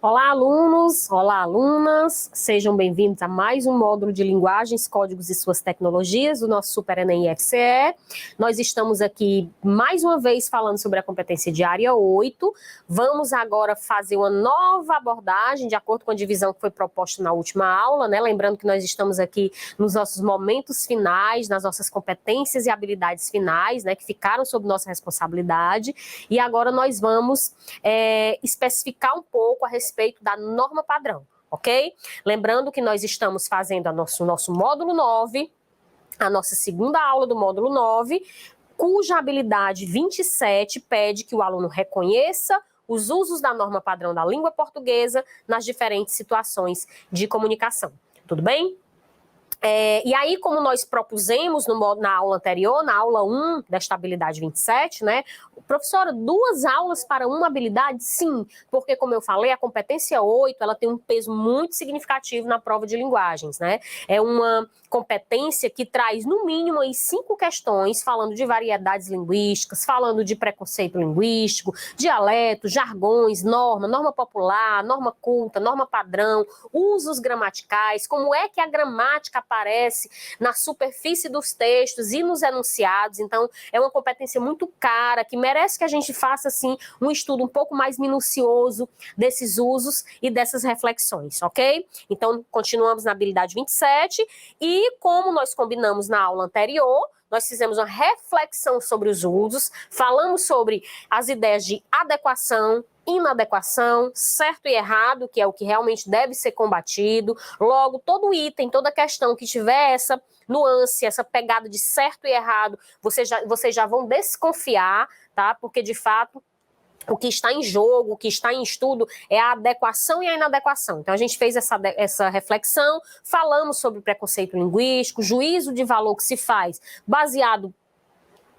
Olá, alunos! Olá, alunas! Sejam bem-vindos a mais um módulo de Linguagens, Códigos e Suas Tecnologias do nosso Super Enem FCE. Nós estamos aqui mais uma vez falando sobre a competência de área 8. Vamos agora fazer uma nova abordagem de acordo com a divisão que foi proposta na última aula, né? Lembrando que nós estamos aqui nos nossos momentos finais, nas nossas competências e habilidades finais, né? Que ficaram sob nossa responsabilidade. E agora nós vamos especificar um pouco a respeito da norma padrão, ok? Lembrando que nós estamos fazendo o nosso módulo 9, a nossa segunda aula do módulo 9, cuja habilidade 27 pede que o aluno reconheça os usos da norma padrão da língua portuguesa nas diferentes situações de comunicação. Tudo bem? E aí, como nós propusemos na aula anterior, na aula 1 desta habilidade 27, né? Professora, 2 aulas para uma habilidade? Sim, porque, como eu falei, a competência 8, ela tem um peso muito significativo na prova de linguagens, né? É uma competência que traz, no mínimo, aí 5 questões, falando de variedades linguísticas, falando de preconceito linguístico, dialeto, jargões, norma popular, norma culta, norma padrão, usos gramaticais, como é que a gramática aparece na superfície dos textos e nos enunciados. Então, é uma competência muito cara, que merece que a gente faça, assim, um estudo um pouco mais minucioso desses usos e dessas reflexões, ok? Então, continuamos na habilidade 27 e, como nós combinamos na aula anterior, nós fizemos uma reflexão sobre os usos, falamos sobre as ideias de adequação, inadequação, certo e errado, que é o que realmente deve ser combatido. Logo, todo item, toda questão que tiver essa nuance, essa pegada de certo e errado, vocês já vão desconfiar, tá? Porque, de fato, o que está em jogo, o que está em estudo é a adequação e a inadequação. Então, a gente fez essa reflexão, falamos sobre preconceito linguístico, juízo de valor que se faz baseado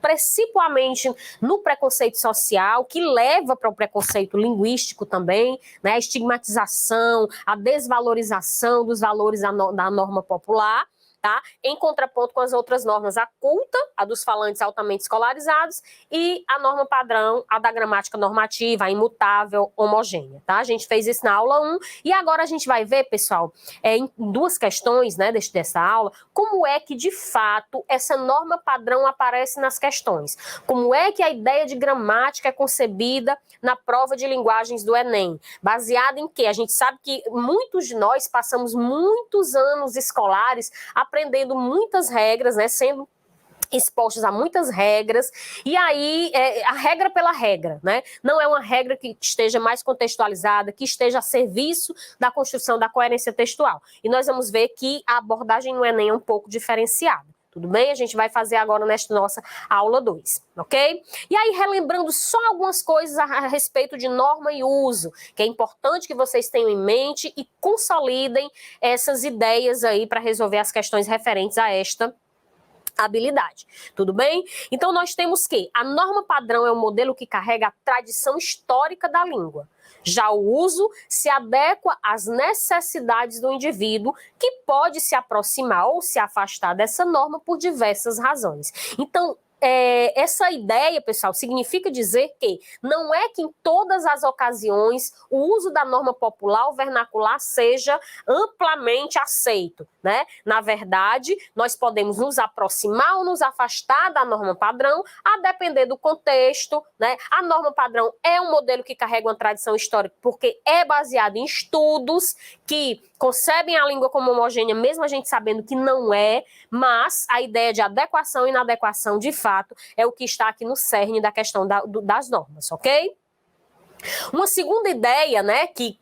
principalmente no preconceito social, que leva para o preconceito linguístico também, né? A estigmatização, a desvalorização dos valores da norma popular, tá? Em contraponto com as outras normas, a culta, a dos falantes altamente escolarizados, e a norma padrão, a da gramática normativa, a imutável, homogênea, tá? A gente fez isso na aula 1, e agora a gente vai ver, pessoal, em 2 questões, né, dessa aula, como é que, de fato, essa norma padrão aparece nas questões. Como é que a ideia de gramática é concebida na prova de linguagens do Enem? Baseada em quê? A gente sabe que muitos de nós passamos muitos anos escolares aprendendo muitas regras, né, sendo expostos a muitas regras, e aí a regra pela regra, né? Não é uma regra que esteja mais contextualizada, que esteja a serviço da construção da coerência textual. E nós vamos ver que a abordagem no Enem é um pouco diferenciada. Tudo bem? A gente vai fazer agora nesta nossa aula 2, ok? E aí, relembrando só algumas coisas a respeito de norma e uso, que é importante que vocês tenham em mente e consolidem essas ideias aí para resolver as questões referentes a esta habilidade, tudo bem? Então, nós temos que a norma padrão é um modelo que carrega a tradição histórica da língua. Já o uso se adequa às necessidades do indivíduo, que pode se aproximar ou se afastar dessa norma por diversas razões. Então, essa ideia, pessoal, significa dizer que não é que em todas as ocasiões o uso da norma popular ou vernacular seja amplamente aceito, né? Na verdade, nós podemos nos aproximar ou nos afastar da norma padrão, a depender do contexto, né? A norma padrão é um modelo que carrega uma tradição histórica porque é baseado em estudos que concebem a língua como homogênea, mesmo a gente sabendo que não é, mas a ideia de adequação e inadequação, de fato, é o que está aqui no cerne da questão das normas, ok? Uma segunda ideia, né, que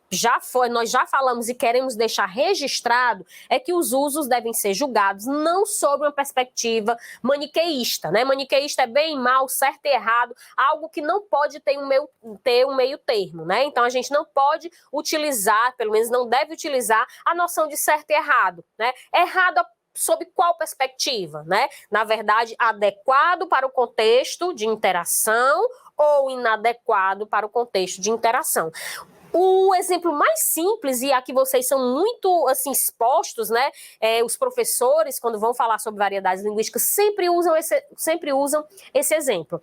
nós já falamos e queremos deixar registrado, é que os usos devem ser julgados não sob uma perspectiva maniqueísta, né? Maniqueísta é bem, mal, certo e errado, algo que não pode ter um meio termo, né? Então a gente não pode utilizar, pelo menos não deve utilizar a noção de certo e errado, né? Errado sob qual perspectiva, né? Na verdade, adequado para o contexto de interação ou inadequado para o contexto de interação. O exemplo mais simples, e aqui vocês são muito assim, expostos, né? Os professores, quando vão falar sobre variedades linguísticas, sempre usam esse exemplo.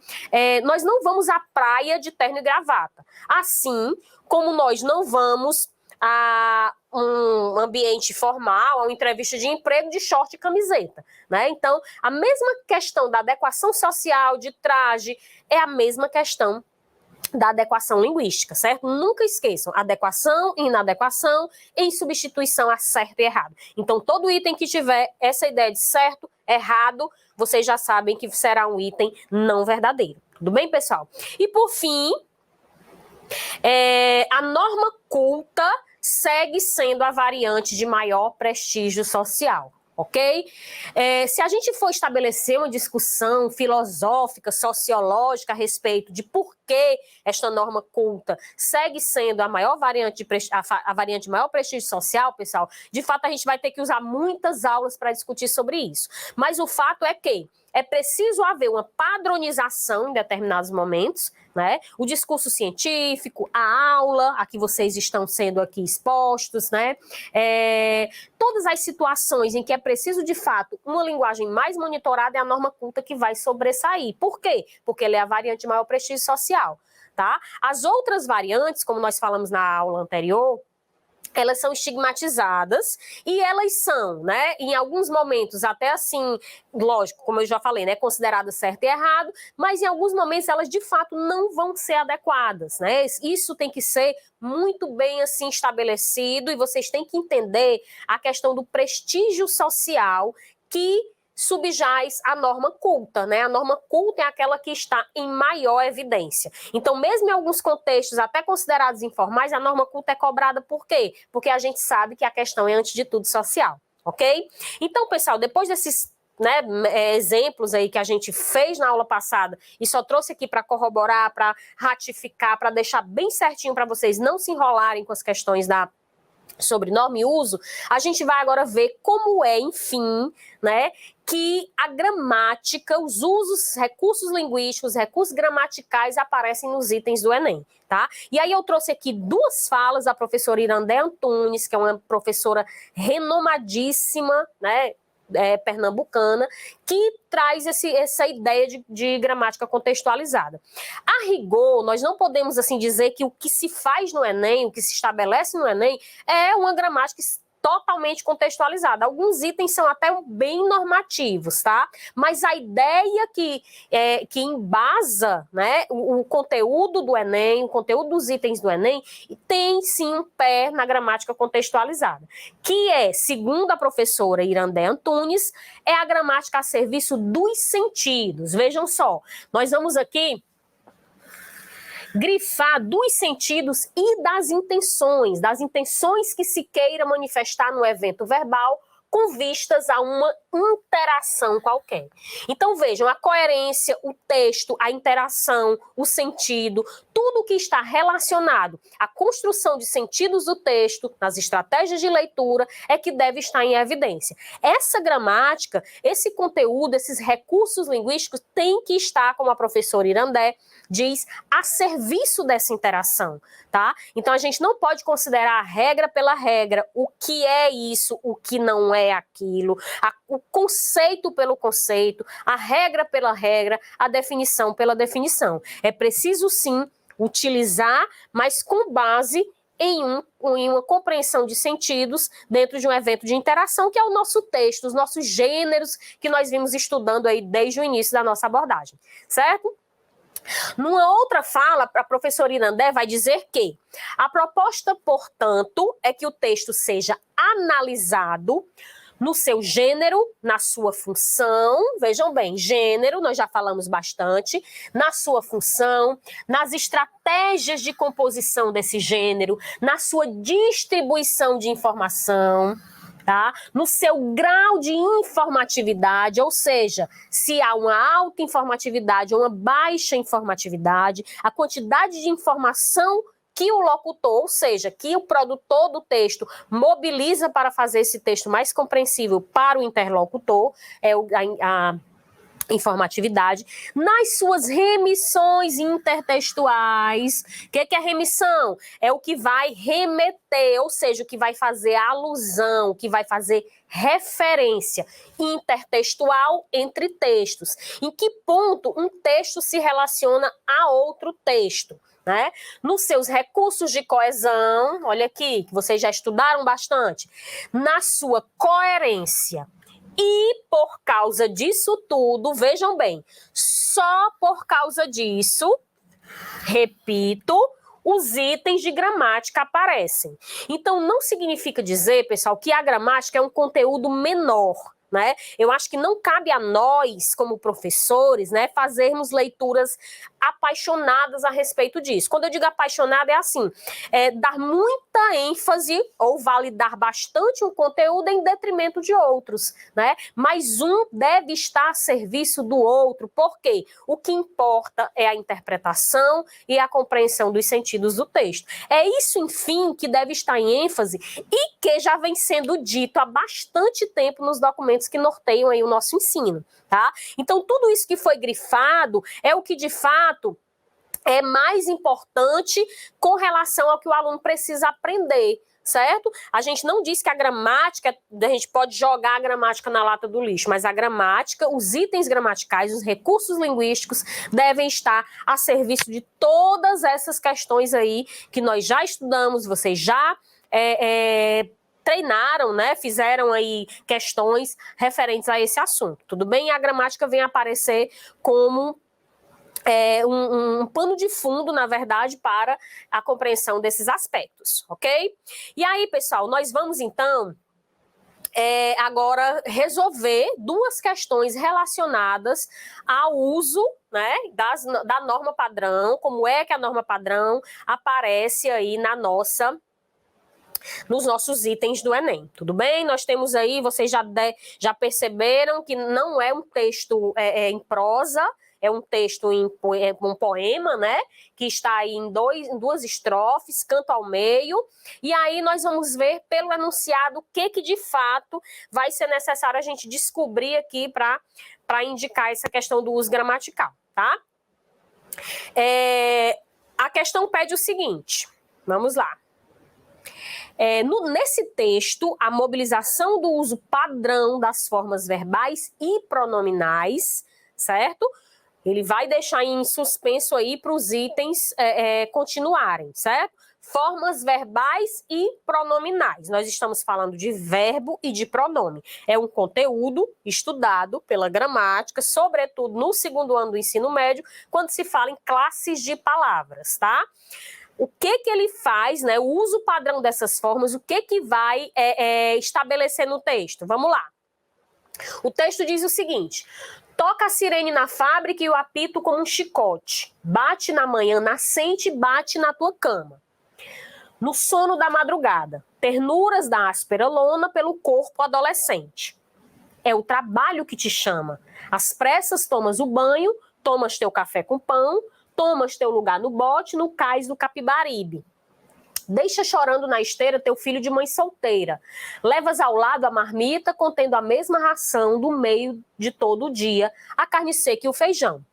Nós não vamos à praia de terno e gravata. Assim como nós não vamos a um ambiente formal, a uma entrevista de emprego de short e camiseta, né? Então, a mesma questão da adequação social, de traje, é a mesma questão da adequação linguística, certo? Nunca esqueçam, adequação e inadequação em substituição a certo e errado. Então, todo item que tiver essa ideia de certo, errado, vocês já sabem que será um item não verdadeiro. Tudo bem, pessoal? E, por fim, a norma culta segue sendo a variante de maior prestígio social. Ok? Se a gente for estabelecer uma discussão filosófica, sociológica a respeito de por que esta norma culta segue sendo a maior variante a variante de maior prestígio social, pessoal, de fato a gente vai ter que usar muitas aulas para discutir sobre isso. Mas o fato é que é preciso haver uma padronização em determinados momentos, né? O discurso científico, a aula, a que vocês estão sendo aqui expostos, né? Todas as situações em que é preciso, de fato, uma linguagem mais monitorada é a norma culta que vai sobressair. Por quê? Porque ela é a variante de maior prestígio social, tá? As outras variantes, como nós falamos na aula anterior, elas são estigmatizadas e elas são, né, em alguns momentos até assim, lógico, como eu já falei, né, consideradas certo e errado, mas em alguns momentos elas de fato não vão ser adequadas, né? Isso tem que ser muito bem assim estabelecido e vocês têm que entender a questão do prestígio social que subjaz a norma culta, né? A norma culta é aquela que está em maior evidência. Então, mesmo em alguns contextos até considerados informais, a norma culta é cobrada por quê? Porque a gente sabe que a questão é, antes de tudo, social, ok? Então, pessoal, depois desses exemplos aí que a gente fez na aula passada e só trouxe aqui para corroborar, para ratificar, para deixar bem certinho para vocês não se enrolarem com as questões sobre norma e uso, a gente vai agora ver como é, enfim, né, que a gramática, os usos, recursos linguísticos, recursos gramaticais aparecem nos itens do Enem, tá? E aí eu trouxe aqui duas falas da professora Irandé Antunes, que é uma professora renomadíssima, né, pernambucana, que traz essa ideia de gramática contextualizada. A rigor, nós não podemos assim dizer que o que se faz no Enem, o que se estabelece no Enem, é uma gramática totalmente contextualizada. Alguns itens são até bem normativos, tá? Mas a ideia que embasa, né, o conteúdo do Enem, o conteúdo dos itens do Enem, tem sim um pé na gramática contextualizada, que é, segundo a professora Irandé Antunes, é a gramática a serviço dos sentidos. Vejam só, nós vamos aqui grifar dos sentidos e das intenções que se queira manifestar no evento verbal com vistas a uma interação qualquer. Então vejam, a coerência, o texto, a interação, o sentido, tudo que está relacionado à construção de sentidos do texto, nas estratégias de leitura, é que deve estar em evidência. Essa gramática, esse conteúdo, esses recursos linguísticos têm que estar, como a professora Irandé diz, a serviço dessa interação, tá? Então a gente não pode considerar a regra pela regra, o que é isso, o que não é aquilo, o conceito pelo conceito, a regra pela regra, a definição pela definição. É preciso sim utilizar, mas com base em uma compreensão de sentidos dentro de um evento de interação, que é o nosso texto, os nossos gêneros que nós vimos estudando aí desde o início da nossa abordagem, certo? Numa outra fala, a professora Irandé vai dizer que a proposta, portanto, é que o texto seja analisado no seu gênero, na sua função, vejam bem, gênero, nós já falamos bastante, na sua função, nas estratégias de composição desse gênero, na sua distribuição de informação, tá? No seu grau de informatividade, ou seja, se há uma alta informatividade ou uma baixa informatividade, a quantidade de informação que o locutor, ou seja, que o produtor do texto mobiliza para fazer esse texto mais compreensível para o interlocutor, informatividade, nas suas remissões intertextuais. O que é remissão? É o que vai remeter, ou seja, o que vai fazer alusão, o que vai fazer referência intertextual entre textos. Em que ponto um texto se relaciona a outro texto? Né? Nos seus recursos de coesão, olha aqui, que vocês já estudaram bastante, na sua coerência. E por causa disso tudo, vejam bem, só por causa disso, repito, os itens de gramática aparecem. Então, não significa dizer, pessoal, que a gramática é um conteúdo menor, né? Eu acho que não cabe a nós, como professores, né, fazermos leituras apaixonadas a respeito disso. Quando eu digo apaixonada, é assim, dar muita ênfase, ou validar bastante um conteúdo em detrimento de outros, né? Mas um deve estar a serviço do outro, porque o que importa é a interpretação e a compreensão dos sentidos do texto. É isso, enfim, que deve estar em ênfase e que já vem sendo dito há bastante tempo nos documentos que norteiam aí o nosso ensino, tá? Então, tudo isso que foi grifado é o que, de fato, é mais importante com relação ao que o aluno precisa aprender, certo? A gente não diz que a gramática, a gente pode jogar a gramática na lata do lixo, mas a gramática, os itens gramaticais, os recursos linguísticos devem estar a serviço de todas essas questões aí que nós já estudamos, vocês já treinaram, né? Fizeram aí questões referentes a esse assunto, tudo bem? E a gramática vem aparecer como um pano de fundo, na verdade, para a compreensão desses aspectos, ok? E aí, pessoal, nós vamos, então, agora resolver duas questões relacionadas ao uso, né, da norma padrão, como é que a norma padrão aparece aí nos nossos itens do Enem, tudo bem? Nós temos aí, vocês já perceberam que não é um texto em prosa, é um texto um poema, né? Que está aí em duas estrofes, canto ao meio. E aí nós vamos ver pelo enunciado o que de fato vai ser necessário a gente descobrir aqui para indicar essa questão do uso gramatical, tá? A questão pede o seguinte, vamos lá. Nesse texto, a mobilização do uso padrão das formas verbais e pronominais, certo? Ele vai deixar em suspenso aí para os itens continuarem, certo? Formas verbais e pronominais. Nós estamos falando de verbo e de pronome. É um conteúdo estudado pela gramática, sobretudo no segundo ano do ensino médio, quando se fala em classes de palavras, tá? O que ele faz, né? O uso padrão dessas formas, o que vai estabelecer no texto? Vamos lá. O texto diz o seguinte: toca a sirene na fábrica e o apito como um chicote. Bate na manhã nascente, bate na tua cama. No sono da madrugada, ternuras da áspera lona pelo corpo adolescente. É o trabalho que te chama. Às pressas tomas o banho, tomas teu café com pão, tomas teu lugar no bote, no cais do Capibaribe. Deixa chorando na esteira teu filho de mãe solteira. Levas ao lado a marmita contendo a mesma ração do meio de todo o dia, a carne seca e o feijão.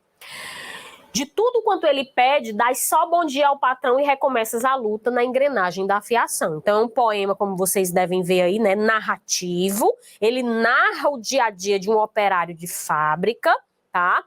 De tudo quanto ele pede, dás só bom dia ao patrão e recomeças a luta na engrenagem da afiação. Então é um poema, como vocês devem ver aí, né, narrativo. Ele narra o dia a dia de um operário de fábrica, tá?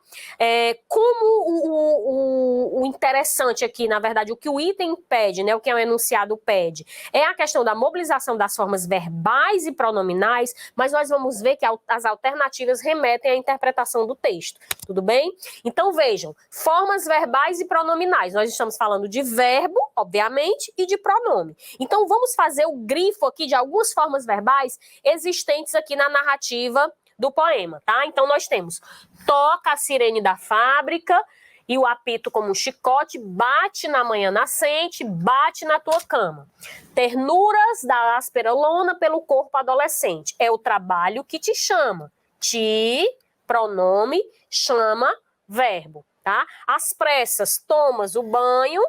Como o interessante aqui, na verdade, o que o item pede, né, o que o enunciado pede, é a questão da mobilização das formas verbais e pronominais, mas nós vamos ver que as alternativas remetem à interpretação do texto, tudo bem? Então, vejam, formas verbais e pronominais. Nós estamos falando de verbo, obviamente, e de pronome. Então, vamos fazer o grifo aqui de algumas formas verbais existentes aqui na narrativa do poema, tá? Então, nós temos toca a sirene da fábrica e o apito como um chicote, bate na manhã nascente, bate na tua cama. Ternuras da áspera lona pelo corpo adolescente. É o trabalho que te chama. Ti, pronome, chama, verbo, tá? Às pressas, tomas o banho,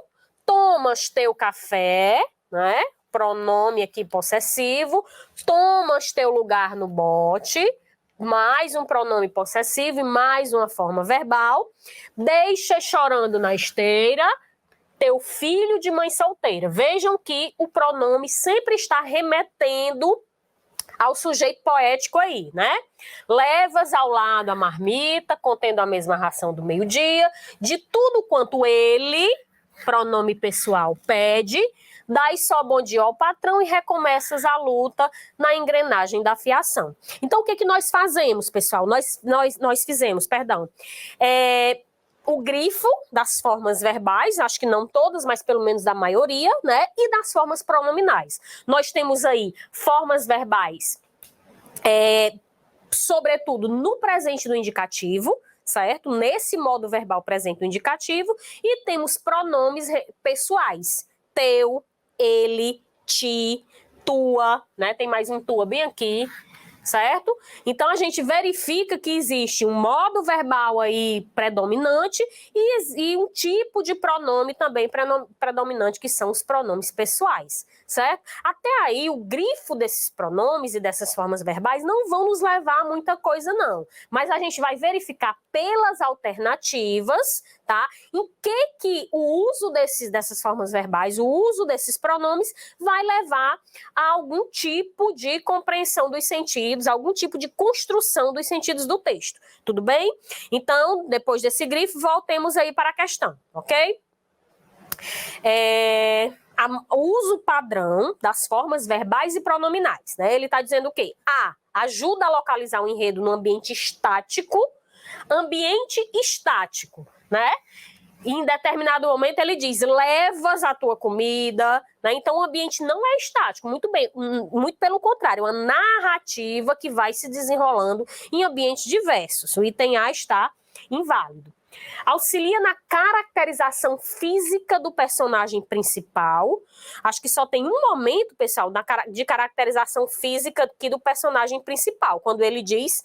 tomas teu café, né? Pronome aqui possessivo, tomas teu lugar no bote, mais um pronome possessivo e mais uma forma verbal. Deixa chorando na esteira teu filho de mãe solteira. Vejam que o pronome sempre está remetendo ao sujeito poético aí, né? Levas ao lado a marmita, contendo a mesma ração do meio-dia, de tudo quanto ele, pronome pessoal, pede, dai só bom dia ao patrão e recomeças a luta na engrenagem da fiação. Então, o que nós fazemos, pessoal? Nós fizemos, perdão, o grifo das formas verbais, acho que não todas, mas pelo menos da maioria, né? E das formas pronominais. Nós temos aí formas verbais, sobretudo no presente do indicativo, certo? Nesse modo verbal presente do indicativo, e temos pronomes pessoais. Teu, ele, ti, tua, né? Tem mais um tua bem aqui, certo? Então, a gente verifica que existe um modo verbal aí predominante e um tipo de pronome também predominante, que são os pronomes pessoais, certo? Até aí, o grifo desses pronomes e dessas formas verbais não vão nos levar a muita coisa, não. Mas a gente vai verificar pelas alternativas, tá? Em que o uso dessas formas verbais, o uso desses pronomes vai levar a algum tipo de compreensão dos sentidos, algum tipo de construção dos sentidos do texto. Tudo bem? Então, depois desse grifo, voltemos aí para a questão, ok? O uso padrão das formas verbais e pronominais, né? Ele está dizendo o quê? A, ajuda a localizar o enredo no ambiente estático, né? E em determinado momento ele diz, levas a tua comida, né? Então o ambiente não é estático, muito bem, muito pelo contrário, é uma narrativa que vai se desenrolando em ambientes diversos. O item A está inválido. Auxilia na caracterização física do personagem principal. Acho que só tem um momento, pessoal, de caracterização física aqui do personagem principal, quando ele diz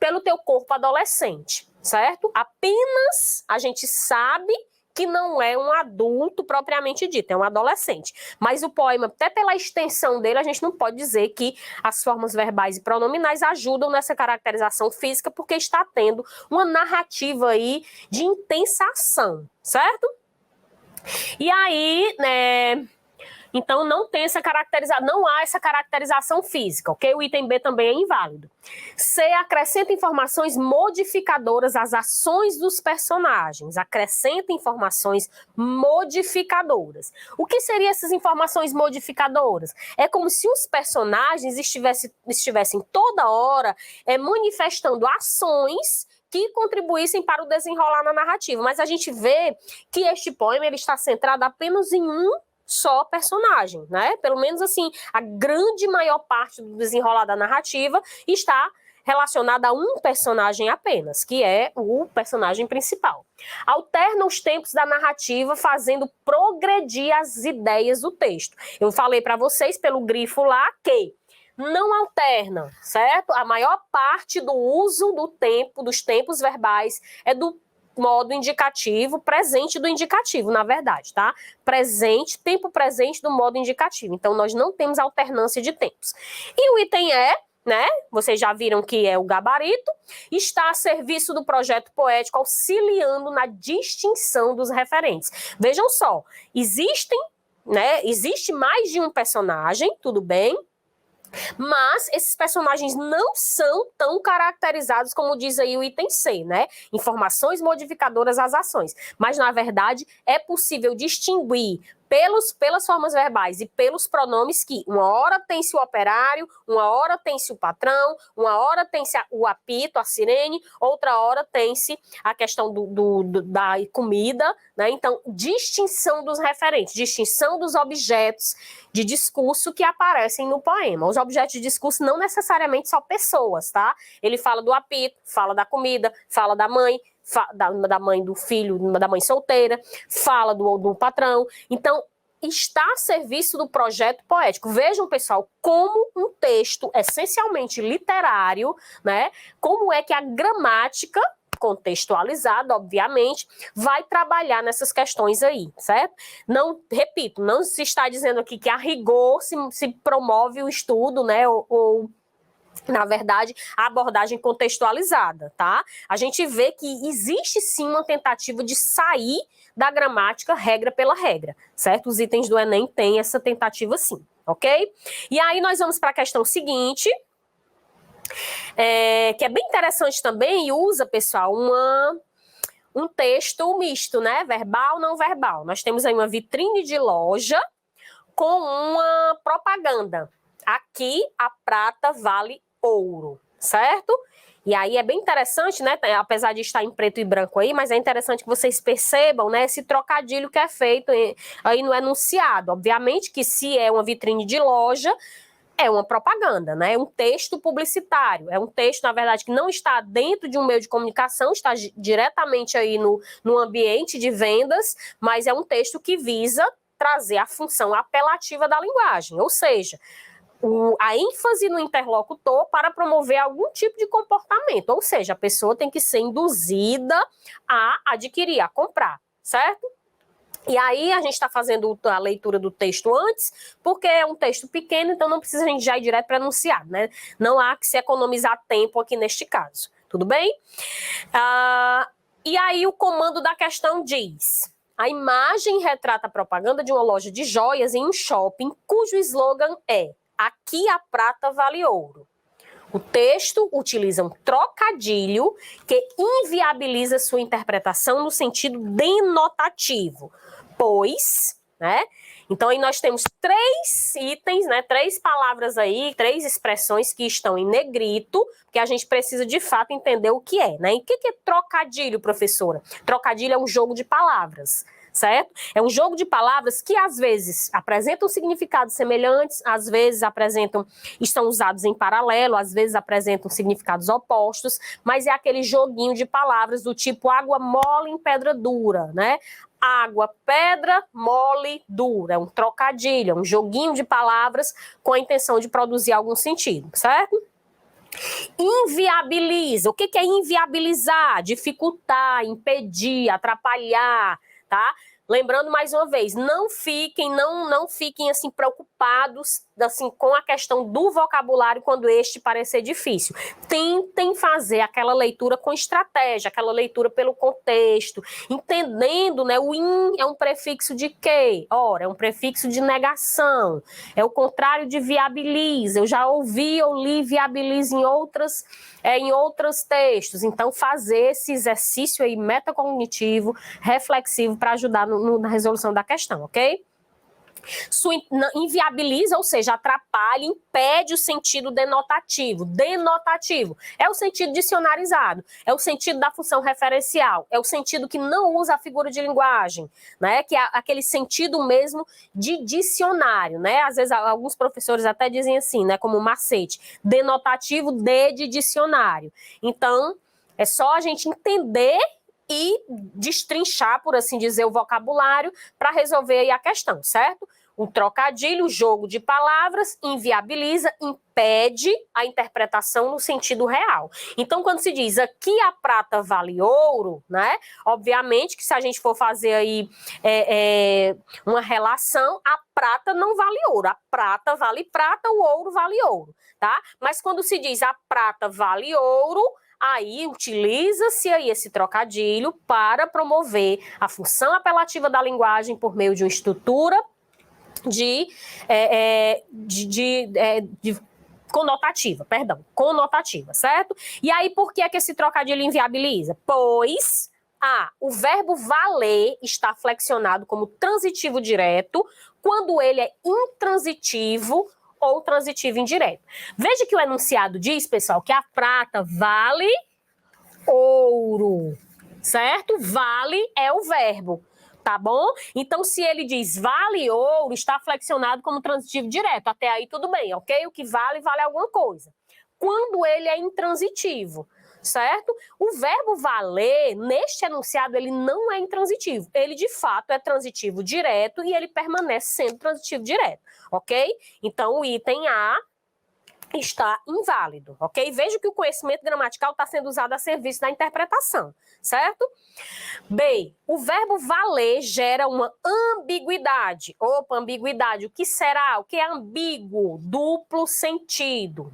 pelo teu corpo adolescente, certo? Apenas a gente sabe que não é um adulto propriamente dito, é um adolescente. Mas o poema, até pela extensão dele, a gente não pode dizer que as formas verbais e pronominais ajudam nessa caracterização física, porque está tendo uma narrativa aí de intensa ação, certo? E aí, então não tem essa caracterização, não há essa caracterização física, ok? O item B também é inválido. C, acrescenta informações modificadoras às ações dos personagens. Acrescenta informações modificadoras. O que seriam essas informações modificadoras? É como se os personagens estivessem toda hora manifestando ações que contribuíssem para o desenrolar na narrativa. Mas a gente vê que este poema ele está centrado apenas em um só personagem, né? Pelo menos assim, a grande maior parte do desenrolar da narrativa está relacionada a um personagem apenas, que é o personagem principal. Alterna os tempos da narrativa, fazendo progredir as ideias do texto. Eu falei para vocês pelo grifo lá que não alterna, certo? A maior parte do uso do tempo, dos tempos verbais, é do modo indicativo, presente do indicativo, na verdade, tá? Presente, tempo presente do modo indicativo. Então, nós não temos alternância de tempos. E o item E, né? Vocês já viram que é o gabarito, está a serviço do projeto poético, auxiliando na distinção dos referentes. Vejam só, existe mais de um personagem, tudo bem? Mas esses personagens não são tão caracterizados como diz aí o item C, né? Informações modificadoras às ações. Mas, na verdade, é possível distinguir pelas formas verbais e pelos pronomes que uma hora tem-se o operário, uma hora tem-se o patrão, uma hora tem-se o apito, a sirene, outra hora tem-se a questão da comida, né? Então, distinção dos referentes, distinção dos objetos de discurso que aparecem no poema. Os objetos de discurso não necessariamente são pessoas, tá? Ele fala do apito, fala da comida, fala da mãe, da mãe do filho, da mãe solteira, fala do patrão. Então, está a serviço do projeto poético. Vejam, pessoal, como um texto essencialmente literário, né? Como é que a gramática, contextualizada, obviamente, vai trabalhar nessas questões aí, certo? Não, repito, não se está dizendo aqui que a rigor se promove o estudo, né? Ou na verdade, a abordagem contextualizada, tá? A gente vê que existe sim uma tentativa de sair da gramática regra pela regra, certo? Os itens do Enem têm essa tentativa sim, ok? E aí nós vamos para a questão seguinte, que é bem interessante também e usa, pessoal, um texto misto, né? Verbal, não verbal. Nós temos aí uma vitrine de loja com uma propaganda. Aqui a prata vale ouro, certo? E aí é bem interessante, né? Apesar de estar em preto e branco aí, mas é interessante que vocês percebam, né? Esse trocadilho que é feito aí no enunciado. Obviamente que se é uma vitrine de loja, é uma propaganda, né? É um texto publicitário. É um texto, na verdade, que não está dentro de um meio de comunicação, está diretamente aí no ambiente de vendas, mas é um texto que visa trazer a função apelativa da linguagem, ou seja, a ênfase no interlocutor para promover algum tipo de comportamento, ou seja, a pessoa tem que ser induzida a adquirir, a comprar, certo? E aí a gente está fazendo a leitura do texto antes, porque é um texto pequeno, então não precisa a gente já ir direto para enunciado, né? Não há que se economizar tempo aqui neste caso, tudo bem? E aí o comando da questão diz: a imagem retrata a propaganda de uma loja de joias em um shopping, cujo slogan é "Aqui a prata vale ouro". O texto utiliza um trocadilho que inviabiliza sua interpretação no sentido denotativo, pois, né? Então aí nós temos 3 itens, né? 3 palavras aí, 3 expressões que estão em negrito, que a gente precisa de fato entender o que é, né? E o que é trocadilho, professora? Trocadilho é um jogo de palavras, certo? É um jogo de palavras que às vezes apresentam significados semelhantes, às vezes estão usados em paralelo, às vezes apresentam significados opostos, mas é aquele joguinho de palavras do tipo água mole em pedra dura, né? Água, pedra, mole, dura. É um trocadilho, é um joguinho de palavras com a intenção de produzir algum sentido, certo? Inviabiliza. O que é inviabilizar? Dificultar, impedir, atrapalhar, tá? Lembrando mais uma vez, não fiquem assim preocupados assim com a questão do vocabulário quando este parecer difícil. Tentem fazer aquela leitura com estratégia, aquela leitura pelo contexto, entendendo, né? O in é um prefixo de quê? Ora, é um prefixo de negação. É o contrário de viabiliza. Eu já ouvi ou li viabiliza em outros textos. Então, fazer esse exercício aí metacognitivo, reflexivo, para ajudar na resolução da questão, ok? Inviabiliza, ou seja, atrapalha, impede o sentido denotativo. Denotativo é o sentido dicionarizado, é o sentido da função referencial, é o sentido que não usa a figura de linguagem, né? Que é aquele sentido mesmo de dicionário, né? Às vezes alguns professores até dizem assim, né? Como macete, denotativo de dicionário. Então, é só a gente entender e destrinchar, por assim dizer, o vocabulário para resolver aí a questão, certo? Um trocadilho, jogo de palavras, inviabiliza, impede a interpretação no sentido real. Então, quando se diz aqui a prata vale ouro, né? Obviamente que se a gente for fazer aí uma relação, a prata não vale ouro. A prata vale prata, o ouro vale ouro, tá? Mas quando se diz a prata vale ouro, aí utiliza-se aí esse trocadilho para promover a função apelativa da linguagem por meio de uma estrutura conotativa, certo? E aí por que esse trocadilho inviabiliza? Pois o verbo valer está flexionado como transitivo direto quando ele é intransitivo ou transitivo indireto. Veja que o enunciado diz, pessoal, que a prata vale ouro, certo? Vale é o verbo, tá bom? Então, se ele diz vale ouro, está flexionado como transitivo direto. Até aí tudo bem, ok? O que vale, vale alguma coisa. Quando ele é intransitivo, certo? O verbo valer, neste enunciado, ele não é intransitivo. Ele, de fato, é transitivo direto e ele permanece sendo transitivo direto, ok? Então, o item A está inválido, ok? Veja que o conhecimento gramatical está sendo usado a serviço da interpretação, certo? Bem, o verbo valer gera uma ambiguidade. Opa, ambiguidade, o que será? O que é ambíguo? Duplo sentido,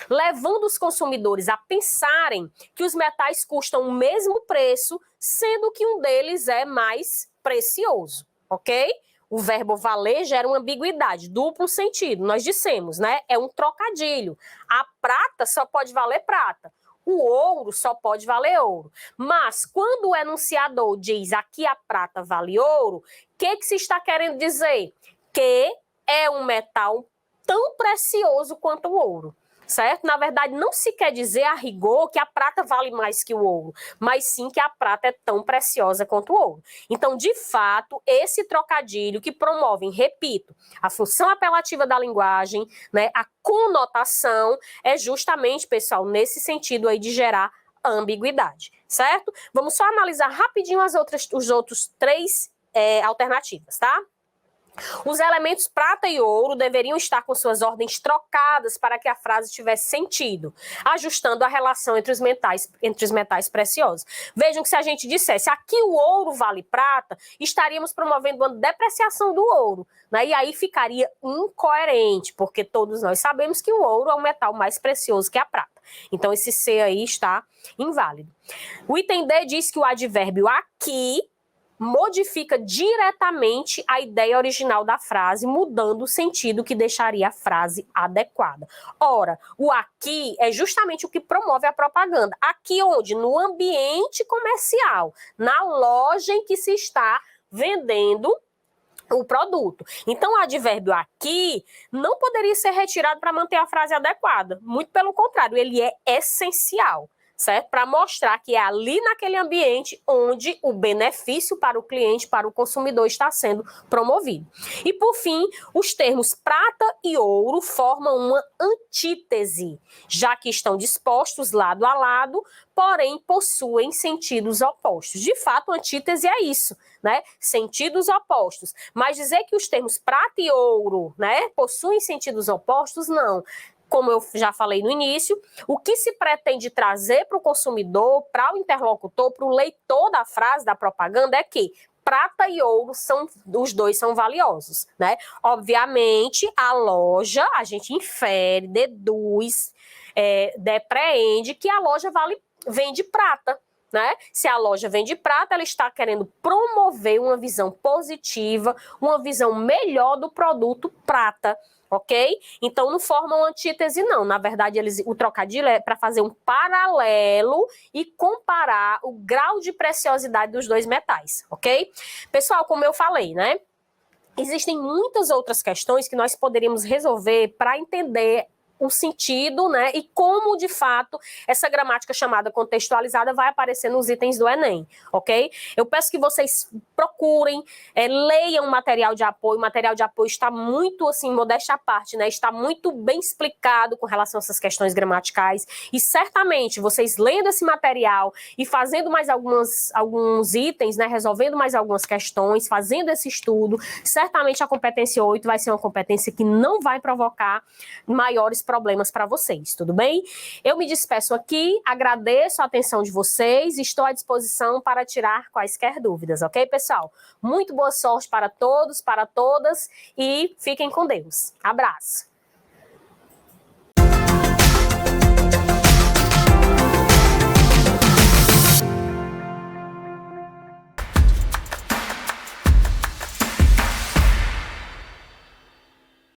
levando os consumidores a pensarem que os metais custam o mesmo preço, sendo que um deles é mais precioso, ok? O verbo valer gera uma ambiguidade, duplo sentido. Nós dissemos, né? É um trocadilho. A prata só pode valer prata. O ouro só pode valer ouro. Mas quando o enunciador diz aqui a prata vale ouro, o que se está querendo dizer? Que é um metal tão precioso quanto o ouro. Certo? Na verdade, não se quer dizer a rigor que a prata vale mais que o ouro, mas sim que a prata é tão preciosa quanto o ouro. Então, de fato, esse trocadilho que promove, repito, a função apelativa da linguagem, né, a conotação, é justamente, pessoal, nesse sentido aí de gerar ambiguidade, certo? Vamos só analisar rapidinho os outros três alternativas, tá? Os elementos prata e ouro deveriam estar com suas ordens trocadas para que a frase tivesse sentido, ajustando a relação entre os metais preciosos. Vejam que se a gente dissesse aqui o ouro vale prata, estaríamos promovendo uma depreciação do ouro, né? E aí ficaria incoerente, porque todos nós sabemos que o ouro é o metal mais precioso que a prata. Então esse C aí está inválido. O item D diz que o advérbio aqui modifica diretamente a ideia original da frase, mudando o sentido que deixaria a frase adequada. Ora, o aqui é justamente o que promove a propaganda. Aqui onde? No ambiente comercial, na loja em que se está vendendo o produto. Então, o advérbio aqui não poderia ser retirado para manter a frase adequada. Muito pelo contrário, ele é essencial, certo? Para mostrar que é ali naquele ambiente onde o benefício para o cliente, para o consumidor está sendo promovido. E por fim, os termos prata e ouro formam uma antítese, já que estão dispostos lado a lado, porém possuem sentidos opostos. De fato, antítese é isso, né? Sentidos opostos. Mas dizer que os termos prata e ouro, né, possuem sentidos opostos, não. Como eu já falei no início, o que se pretende trazer para o consumidor, para o interlocutor, para o leitor da frase, da propaganda, é que prata e ouro os dois são valiosos, né? Obviamente, a loja, a gente infere, deduz, depreende que a loja vende prata, né? Se a loja vende prata, ela está querendo promover uma visão positiva, uma visão melhor do produto prata, ok? Então, não formam antítese, não. Na verdade, o trocadilho é para fazer um paralelo e comparar o grau de preciosidade dos dois metais, ok? Pessoal, como eu falei, né? Existem muitas outras questões que nós poderíamos resolver para entender o sentido, né, e como, de fato, essa gramática chamada contextualizada vai aparecer nos itens do Enem, ok? Eu peço que vocês procurem, leiam o material de apoio. O material de apoio está muito, assim, modéstia à parte, né, está muito bem explicado com relação a essas questões gramaticais, e certamente vocês lendo esse material e fazendo mais alguns itens, né, resolvendo mais algumas questões, fazendo esse estudo, certamente a competência 8 vai ser uma competência que não vai provocar maiores problemas para vocês, tudo bem? Eu me despeço aqui, agradeço a atenção de vocês, estou à disposição para tirar quaisquer dúvidas, ok, pessoal? Muito boa sorte para todos, para todas, e fiquem com Deus. Abraço!